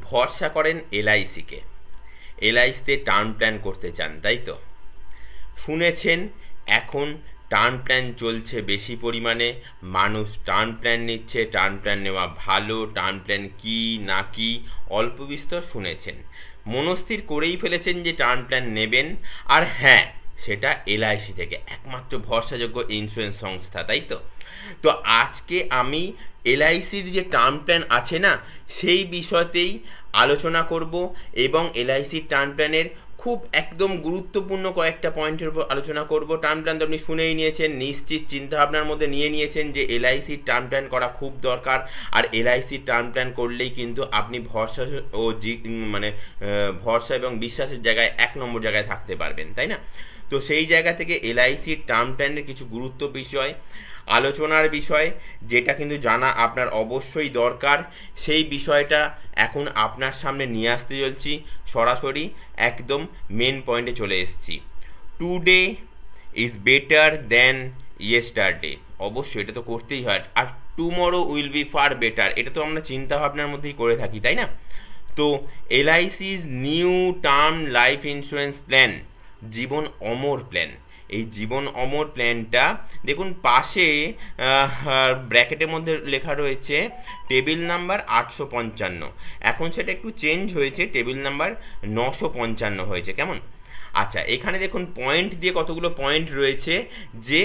ভরসা করেন এলআইসিকে, এলআইসিতে term plan করতে চান, তাই তো? শুনেছেন এখন টার্ম প্ল্যান চলছে বেশি পরিমাণে, মানুষ টার্ম প্ল্যান নিচ্ছে, টার্ম প্ল্যান নেওয়া ভালো, টার্ম প্ল্যান কী না কি অল্প বিস্তর শুনেছেন, মনস্থির করেই ফেলেছেন যে টার্ম প্ল্যান নেবেন। আর হ্যাঁ, সেটা এলআইসি থেকে, একমাত্র ভরসাযোগ্য ইন্স্যুরেন্স সংস্থা, তাই তো? তো আজকে আমি এলআইসির যে টার্ম প্ল্যান আছে না, সেই বিষয়তেই আলোচনা করব এবং এলআইসির টার্ম প্ল্যানের খুব একদম গুরুত্বপূর্ণ কয়েকটা পয়েন্টের উপর আলোচনা করব। টার্ম প্ল্যান তো আপনি শুনেই নিয়েছেন, নিশ্চিত চিন্তাভাবনার মধ্যে নিয়ে নিয়েছেন যে এলআইসির টার্ম প্ল্যান করা খুব দরকার, আর এলআইসির টার্ম প্ল্যান করলেই কিন্তু আপনি ভরসা ও ভরসা এবং বিশ্বাসের জায়গায় 1 নম্বর জায়গায় থাকতে পারবেন, তাই না? তো সেই জায়গা থেকে এলআইসির টার্ম প্ল্যানের কিছু গুরুত্ব বিষয়, আলোচনার বিষয়, যেটা কিন্তু জানা আপনার অবশ্যই দরকার, সেই বিষয়টা এখন আপনার সামনে নিয়ে আসতে চলছি। সরাসরি একদম মেন পয়েন্টে চলে এসেছি। Today is better than yesterday, অবশ্যই এটা তো করতেই হয়। আর tomorrow will be far better, এটা তো আমরা চিন্তাভাবনার মধ্যেই করে থাকি, তাই না? তো LIC's new term life insurance plan, Jeevan Amar plan, এই জীবন অমর প্ল্যানটা দেখুন পাশে ব্র্যাকেটের মধ্যে লেখা রয়েছে টেবিল নাম্বার 855, এখন সেটা একটু চেঞ্জ হয়েছে, টেবিল নাম্বার 955 হয়েছে, কেমন? আচ্ছা, এখানে দেখুন পয়েন্ট দিয়ে কতগুলো পয়েন্ট রয়েছে যে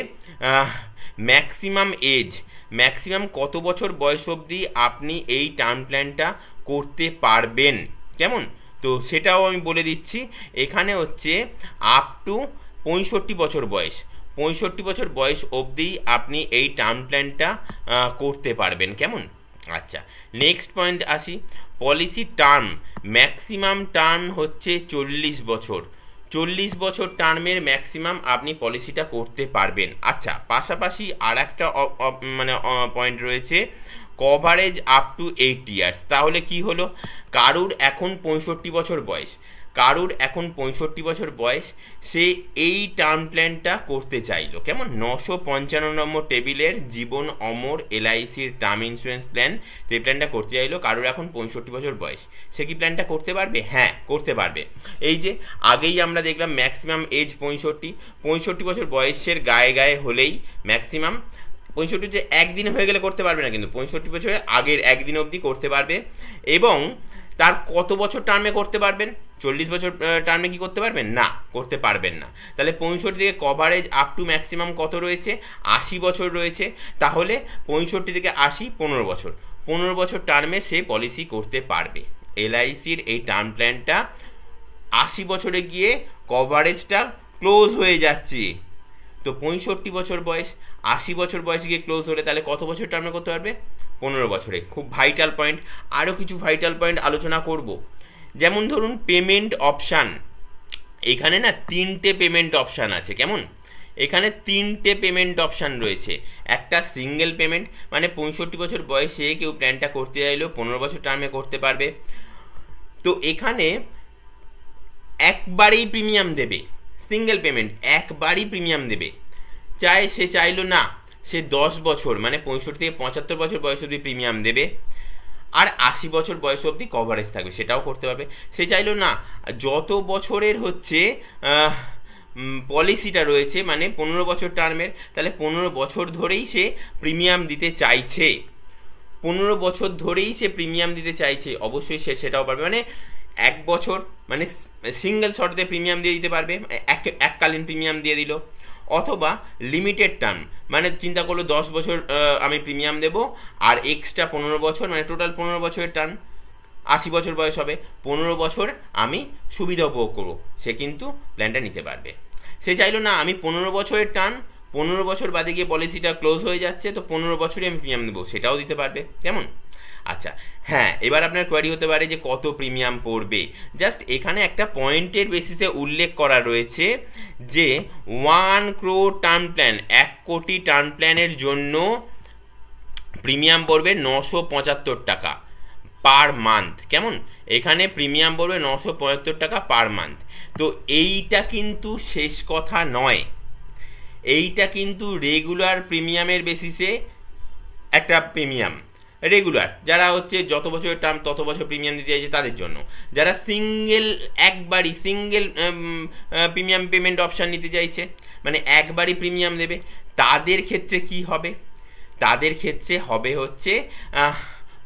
ম্যাক্সিমাম এজ, ম্যাক্সিমাম কত বছর বয়স অবধি আপনি এই টার্ম প্ল্যানটা করতে পারবেন, কেমন? তো সেটাও আমি বলে দিচ্ছি। এখানে হচ্ছে আপ টু 65 বছর বয়স, 65 বছর বয়স অবধি আপনি এই টার্ম প্ল্যানটা করতে পারবেন, কেমন? আচ্ছা, নেক্সট পয়েন্ট আসি। পলিসি টার্ম, ম্যাক্সিমাম টার্ম হচ্ছে 40 বছর, 40 বছর টার্মের ম্যাক্সিমাম আপনি পলিসিটা করতে পারবেন। আচ্ছা, পাশাপাশি আর একটা পয়েন্ট রয়েছে, কভারেজ আপ টু 8 ইয়ার্স। তাহলে কি হলো, কারুর এখন 65 বছর বয়স, কারুর এখন 65 বছর বয়স, সে এই টার্ম প্ল্যানটা করতে চাইলো, কেমন? 955 নম্বর টেবিলের জীবন অমর এলআইসির টার্ম ইন্স্যুরেন্স প্ল্যান, সেই প্ল্যানটা করতে চাইলো, কারুর এখন 65 বছর বয়স, সে কি প্ল্যানটা করতে পারবে? হ্যাঁ, করতে পারবে। এই যে আগেই আমরা দেখলাম ম্যাক্সিমাম এজ 65 বছর বয়সের গায়ে গায়ে হলেই ম্যাক্সিমাম 65 যে একদিন হয়ে গেলে করতে পারবে না, কিন্তু 65 বছরের আগের একদিন অবধি করতে পারবে। এবং তার কত বছর টার্মে করতে পারবেন? 40 বছর টার্মে কি করতে পারবেন? না, করতে পারবেন না। তাহলে 65 থেকে কভারেজ আপ টু ম্যাক্সিমাম কত রয়েছে? 80 বছর রয়েছে। তাহলে 65 থেকে 80, 15 বছর, 15 বছর টার্মে সে পলিসি করতে পারবে। এলআইসির এই টার্ম প্ল্যানটা 80 বছরে গিয়ে কভারেজটা ক্লোজ হয়ে যাচ্ছে। তো 65 বছর বয়স, 80 বছর বয়সে গিয়ে ক্লোজ হলে তাহলে কত বছর টার্মে করতে পারবে? 15 বছরে। খুব ভাইটাল পয়েন্ট। আরও কিছু ভাইটাল পয়েন্ট আলোচনা করব, যেমন ধরুন পেমেন্ট অপশান। এখানে না 3টে পেমেন্ট অপশান আছে, কেমন? এখানে 3টে পেমেন্ট অপশান রয়েছে। একটা সিঙ্গেল পেমেন্ট, মানে 65 বছর বয়সে কেউ প্ল্যানটা করতে চাইলেও 15 বছর টার্মে করতে পারবে। তো এখানে একবারেই প্রিমিয়াম দেবে, সিঙ্গেল পেমেন্ট, একবারই প্রিমিয়াম দেবে। সে চাইলো না, সে 10 বছর মানে 65 থেকে 75 বছর বয়স অবধি প্রিমিয়াম দেবে, আর 80 বছর বয়স অবধি কভারেজ থাকবে, সেটাও করতে পারবে। সে চাইলো না, যত বছরের হচ্ছে পলিসিটা রয়েছে, মানে 15 বছর টার্মের, তাহলে 15 বছর ধরেই সে প্রিমিয়াম দিতে চাইছে, 15 বছর ধরেই সে প্রিমিয়াম দিতে চাইছে, অবশ্যই সে সেটাও পারবে। মানে 1 বছর মানে সিঙ্গেল শর্টে প্রিমিয়াম দিয়ে দিতে পারবে, এককালীন প্রিমিয়াম দিয়ে দিল। অথবা লিমিটেড টার্ম, মানে চিন্তা করলো 10 বছর আমি প্রিমিয়াম দেবো, আর এক্সট্রা 15 বছর, মানে টোটাল 15 বছরের টার্ম, 80 বছর বয়স হবে, 15 বছর আমি সুবিধা উপভোগ করবো, সে কিন্তু প্ল্যানটা নিতে পারবে। সে চাইলো না, আমি 15 বছরের টার্ম, 15 বছর বাদে গিয়ে পলিসিটা ক্লোজ হয়ে যাচ্ছে, তো 15 বছরই আমি প্রিমিয়াম দেবো, সেটাও দিতে পারবে, কেমন? আচ্ছা, হ্যাঁ, এবার আপনার কোয়ারি হতে পারে যে কত প্রিমিয়াম পড়বে। জাস্ট এখানে একটা পয়েন্টের বেসিসে উল্লেখ করা রয়েছে যে 1 crore টার্ম প্ল্যান, 1 কোটি টার্ম প্ল্যানের জন্য প্রিমিয়াম পড়বে 975 টাকা পার মান্থ, কেমন? এখানে প্রিমিয়াম পড়বে 975 টাকা পার মান্থ। তো এইটা কিন্তু শেষ কথা নয়, এইটা কিন্তু রেগুলার প্রিমিয়ামের বেসিসে একটা প্রিমিয়াম। রেগুলার যারা হচ্ছে যত বছরের টার্ম তত বছর প্রিমিয়াম দিতে চাইছে তাদের জন্য, যারা একবারই সিঙ্গেল প্রিমিয়াম পেমেন্ট অপশান নিতে চাইছে মানে একবারই প্রিমিয়াম দেবে, তাদের ক্ষেত্রে কি হবে? তাদের ক্ষেত্রে হবে হচ্ছে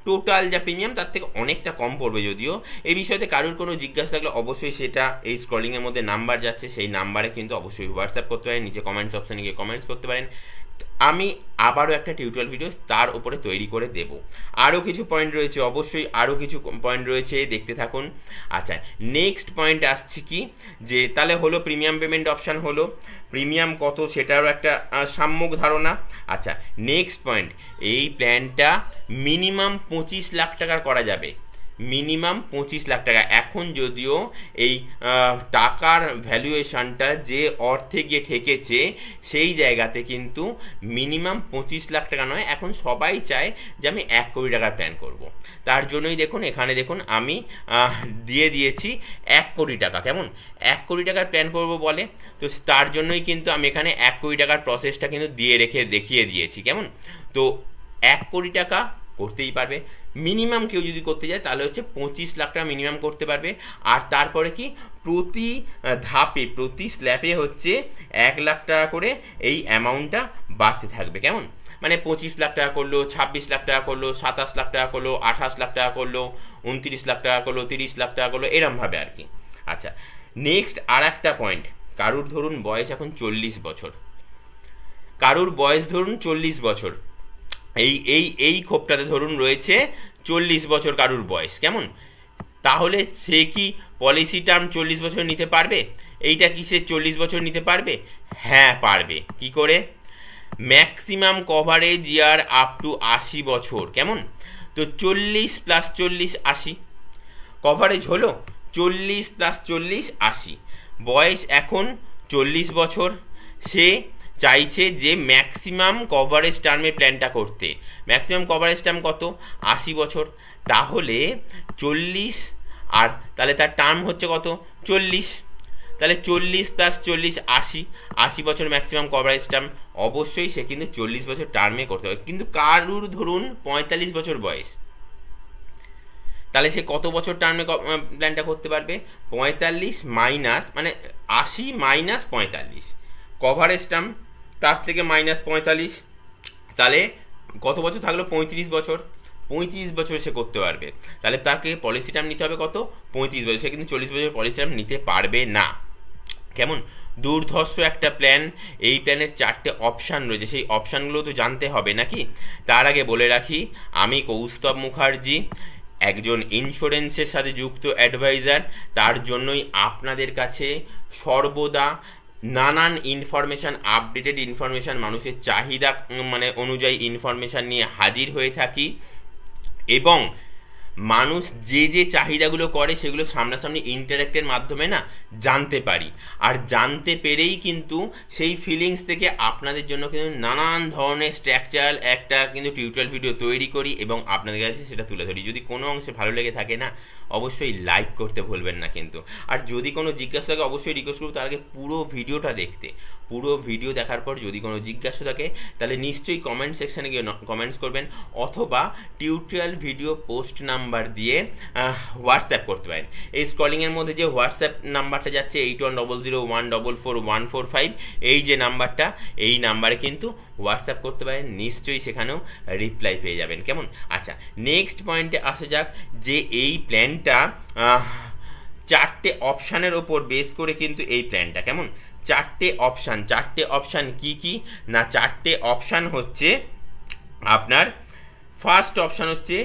টোটাল যা প্রিমিয়াম তার থেকে অনেকটা কম পড়বে। যদিও এই বিষয়তে কারোর কোনো জিজ্ঞাসা থাকলে অবশ্যই সেটা এই স্ক্রলিংয়ের মধ্যে নাম্বার যাচ্ছে, সেই নাম্বারে কিন্তু অবশ্যই হোয়াটসঅ্যাপ করতে পারেন, নিচে কমেন্টস অপশানে গিয়ে কমেন্টস করতে পারেন। আমি আবারও একটা টিউটোরিয়াল ভিডিও তার উপরে তৈরি করে দেব। আরও কিছু পয়েন্ট রয়েছে, অবশ্যই আরও কিছু পয়েন্ট রয়েছে, দেখতে থাকুন। আচ্ছা, নেক্সট পয়েন্ট আসছি কি, যে তাহলে হলো প্রিমিয়াম পেমেন্ট অপশান হলো, প্রিমিয়াম কত সেটারও একটা সাম্যক ধারণা। আচ্ছা, নেক্সট পয়েন্ট, এই প্ল্যানটা মিনিমাম 25 লাখ টাকার করা যাবে, মিনিমাম 25 লাখ টাকা। এখন যদিও এই টাকার ভ্যালুয়েশনটা যে অর্থে গিয়ে ঠেকেছে সেই জায়গাতে কিন্তু মিনিমাম 25 লাখ টাকা নয়, এখন সবাই চায় যে আমি 1 কোটি টাকার প্ল্যান করব। তার জন্যই দেখুন এখানে দেখুন আমি দিয়ে দিয়েছি 1 কোটি টাকা। কেমন 1 কোটি টাকার প্ল্যান করব বলে, তো তার জন্যই কিন্তু আমি এখানে 1 কোটি টাকার প্রসেসটা কিন্তু দেখিয়ে দিয়েছি। কেমন, তো 1 কোটি টাকা করতেই পারবে। মিনিমাম কেউ যদি করতে যায় তাহলে হচ্ছে 25 লাখ টাকা মিনিমাম করতে পারবে। আর তারপরে কি প্রতি ধাপে প্রতি স্ল্যাপে হচ্ছে 1 লাখ টাকা করে এই অ্যামাউন্টটা বাড়তে থাকবে। কেমন, মানে 25 লাখ টাকা করলো, 26 লাখ টাকা করলো, 27 লাখ টাকা করলো, 28 লাখ টাকা করলো, 29 লাখ টাকা করলো, 30 লাখ টাকা করলো, এরমভাবে আর কি। আচ্ছা, নেক্সট আর একটা পয়েন্ট, কারুর ধরুন বয়স এখন 40 বছর, কারুর বয়স ধরুন 40 বছর, এই ক্ষোভটাতে ধরুন রয়েছে 40 বছর কারুর বয়স। কেমন, তাহলে সে কি পলিসি টার্ম 40 বছর নিতে পারবে? এইটা কি সে 40 বছর নিতে পারবে? হ্যাঁ পারবে। কি করে? Maximum coverage year up to 80 বছর। কেমন, তো 40 + 40 80 কভারেজ হলো, 40 + 40 80, বয়স এখন 40 বছর, সে চাইছে যে ম্যাক্সিমাম কভারেজ টার্মে প্ল্যানটা করতে। ম্যাক্সিমাম কভারেজ টার্ম কত? 80 বছর। তাহলে 40 আর তাহলে তার টার্ম হচ্ছে কত? 40। তাহলে 40 + 40 80, 80 বছর ম্যাক্সিমাম কভারেজ টার্ম। অবশ্যই সে কিন্তু 40 বছর টার্মে করতে হবে। কিন্তু কারুর ধরুন 45 বছর বয়স, তাহলে সে কত বছর টার্মে প্ল্যানটা করতে পারবে? 45 মাইনাস মানে 80 মাইনাস 45 কভারেজ টার্ম, তার থেকে মাইনাস 45, তাহলে কত বছর থাকলো? 35 বছর। 35 বছর সে করতে পারবে। তাহলে তাকে পলিসি টার্ম নিতে হবে কত? 35 বছর। সে কিন্তু 40 বছর পলিসি টার্ম নিতে পারবে না। কেমন দুর্ধর্ষ একটা প্ল্যান। এই প্ল্যানের 4টে অপশান রয়েছে, সেই অপশানগুলো তো জানতে হবে নাকি। তার আগে বলে রাখি, আমি কৌস্তব মুখার্জি, একজন ইন্স্যুরেন্সের সাথে যুক্ত অ্যাডভাইজার। তার জন্যই আপনাদের কাছে সর্বদা নানান ইনফরমেশান, আপডেটেড ইনফরমেশান, মানুষের চাহিদা মানে অনুযায়ী ইনফরমেশান নিয়ে হাজির হয়ে থাকি, এবং মানুষ যে যে চাহিদাগুলো করে সেগুলো সামনাসামনি ইন্টারেক্টের মাধ্যমে না জানতে পারি। আর জানতে পেরেই কিন্তু সেই ফিলিংস থেকে আপনাদের জন্য কিন্তু নানান ধরনের স্ট্রাকচারাল একটা কিন্তু টিউটোরিয়াল ভিডিও তৈরি করি এবং আপনাদের কাছে সেটা তুলে ধরি। যদি কোনো অংশে ভালো লেগে থাকে না, অবশ্যই লাইক করতে ভুলবেন না কিন্তু। আর যদি কোনো জিজ্ঞাসা থাকে অবশ্যই রিকোয়েস্ট করব তার আগে পুরো ভিডিওটা দেখতে। পুরো ভিডিও দেখার পর যদি কোনো জিজ্ঞাসা থাকে তাহলে নিশ্চয়ই কমেন্ট সেকশানে গিয়ে কমেন্টস করবেন, অথবা টিউটোরিয়াল ভিডিও পোস্ট নাম্বার দিয়ে হোয়াটসঅ্যাপ করতে পারেন। এই স্ক্রলিংয়ের মধ্যে যে হোয়াটসঅ্যাপ নাম্বারটা যাচ্ছে 8100144145, এই যে নাম্বারটা, এই নাম্বারে কিন্তু হোয়াটসঅ্যাপ করতে পারেন, নিশ্চয়ই সেখানেও রিপ্লাই পেয়ে যাবেন। কেমন, আচ্ছা নেক্সট পয়েন্টে আসা যাক, যে এই প্ল্যানটা 4টে অপশানের ওপর বেস করে কিন্তু এই প্ল্যানটা। কেমন, 4টে অপশান। 4টে অপশান কি কি না, 4টে অপশান হচ্ছে আপনার ফার্স্ট অপশান হচ্ছে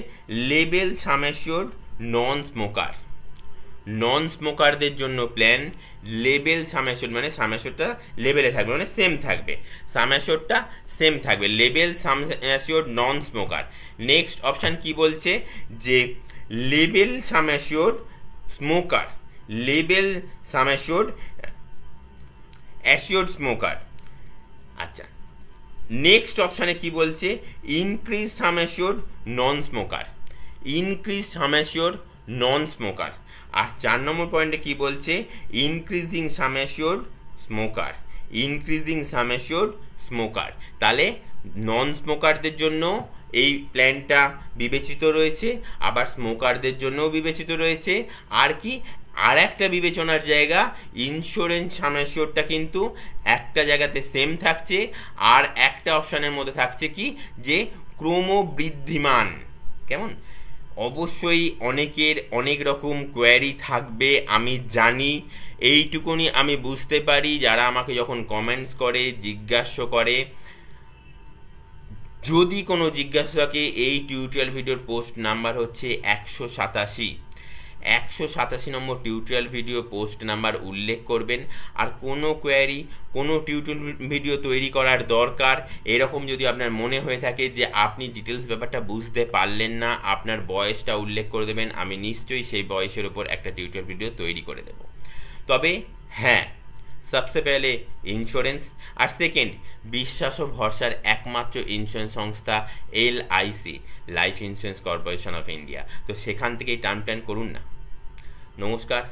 লেবেল সাম অ্যাসিওর্ড নন স্মোকার। নন স্মোকারদের জন্য প্ল্যান লেবেল সাম অ্যাসিওর্ড, মানে সাম অ্যাসিওর্ডটা লেবেলে থাকবে, মানে সেম থাকবে, সাম অ্যাসিওর্ডটা সেম থাকবে, লেবেল সাম assured non smoker. Next option কি বলছে, যে লেবেল সাম অ্যাসিওর্ড স্মোকার, লেবেল সাম অ্যাসিওর্ড স্মোকার। আচ্ছা, নেক্সট অপশানে কি বলছে, ইনক্রিজ সাম অ্যাসিওর্ড নন স্মোকার, ইনক্রিজ সাম অ্যাসিওর্ড নন স্মোকার। আর 4 নম্বর পয়েন্টে কি বলছে, ইনক্রিজিং সাম অ্যাসিওর্ড স্মোকার, ইনক্রিজিং সাম অ্যাসিওর্ড স্মোকার। তাহলে নন স্মোকারদের জন্য এই প্ল্যানটা বিবেচিত রয়েছে, আবার স্মোকারদের জন্যও বিবেচিত রয়েছে। আর কি আর একটা বিবেচনার জায়গা, ইন্স্যুরেন্স সাম অ্যাসিওরটা কিন্তু একটা জায়গাতে সেম থাকছে, আর একটা অপশানের মধ্যে থাকছে কি যে ক্রমবৃদ্ধিমান। কেমন? অবশ্যই অনেকের অনেক রকম কোয়ারি থাকবে, আমি জানি, এইটুকুনি আমি বুঝতে পারি। যারা আমাকে যখন কমেন্টস করে, জিজ্ঞাসা করে, যদি কোনো জিজ্ঞাসা থাকে, এই টিউটোরিয়াল ভিডিওর পোস্ট নাম্বার হচ্ছে 187 নম্বর টিউটোরিয়াল ভিডিও পোস্ট নাম্বার উল্লেখ করবেন। আর কোনো কোয়ারি, কোনো টিউটোরিয়াল ভিডিও তৈরি করার দরকার এরকম যদি আপনার মনে হয়ে থাকে যে আপনি ডিটেলস ব্যাপারটা বুঝতে পারলেন না, আপনার বয়সটা উল্লেখ করে দেবেন, আমি নিশ্চয়ই সেই বয়সের ওপর একটা টিউটোরিয়াল ভিডিও তৈরি করে দেব। তবে হ্যাঁ, सबसे पहले इंश्योरेंस, और सेकेंड विश्वास और भरसार एकमात्र इंश्योरेंस संस्था LIC life insurance corporation of India. तो सेखान थेकेई टार्म प्लान करुन ना। नमस्कार।